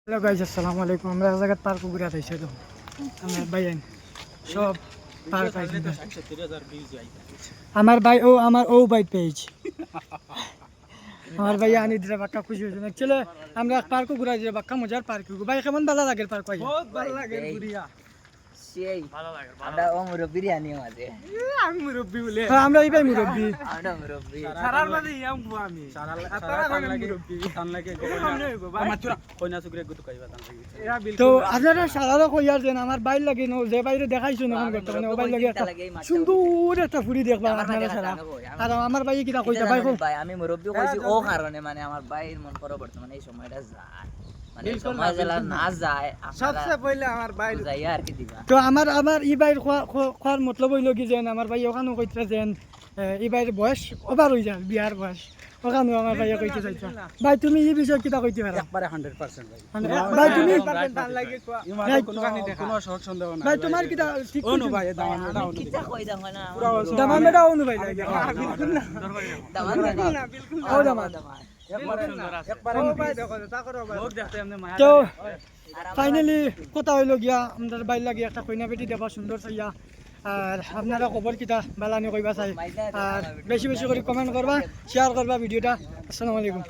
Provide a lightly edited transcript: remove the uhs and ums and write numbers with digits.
Hello guys, আসসালামু আলাইকুম। আমরা এক জায়গায় পার্ক ঘুরে আইছি তো আমার ভাই সব পার্ক আইছি। আমার ভাই আমার ভাই পেয়েছি। আমার ভাই আনি দিলে বাক্কা খুশি হয়েছে। অ্যাকচুয়ালি আমরা পার্কও ঘুরাই দিলে বাক্কা মজার পার্ক। ভাই কেমন ভালো লাগে পার্ক? বহুত ভালো লাগে ঘুরিয়া। সেই ভালো লাগে। আমরা মুরব্বি আনি মাঝে। আমি মুরব্বি বলে। আমরা এই ভাই মুরব্বি। আমরা মুরব্বি। সারার মাঝে ইয়াম গো আমি। সারা কোন মুরব্বি। তান লাগে মাত্রা কইনা সুকরে গুত কইবা তান লাগে। তো আপনারা সারারও কইয়ার দেন আমার বাইর লাগে ন যে বাইরে দেখাইছো না বর্তমানে ও বাইর লাগে একটা সুন্দর একটা ফুড়ি দেখবা আপনারা সারা। আর আমার ভাই কিটা কইতা ভাই আমি মুরব্বি কইছি ও কারণে মানে আমার ভাইয়ের মন করে বর্তমানে এই সময়টা যায়। মানে সময় জেলা না যায় সবচেয়ে পहिले আমার ভাই যাই আর কি দিবা। তো আমার ই বাইর খোয়ার মতলব হইল কি যেন আমার ভাই ওখানে কইতে যেন ই বাইর বয়স ওভার হয়ে যায়, বিয়ার বয়স ওখানে আমার ভাই কইতে চাইছা। ভাই তুমি এই বিষয়ে কিটা কইতে পারো? একবারে 100% ভাই। ভাই তুমি তান লাগে কোয়া কোনো কাহিনী দেখা কোনো শখ সন্দেহ না। ভাই তোমার কিটা ঠিক ও নো ভাই দামান না আমি কিটা কই দাম না দামান মেডা অনু ভাই লাগে বিলকুল না। দামান না বিলকুল ও দামান একবারে সুন্দর আছে। একবারে ভাই দেখো তা করো ভাই। লোক দেখতে এমনি মায়া। তো ফাইনালি কথা হইল গিয়া আমাদের বাইর লাগে একটা কইনা বেটি দেবা সুন্দর চাইয়া। আর আপনারা খবর কিটা বালানি কইবা চাই। আর বেশি বেশি করে কমেন্ট করবা, শেয়ার করবা ভিডিওটা। আসসালামু আলাইকুম।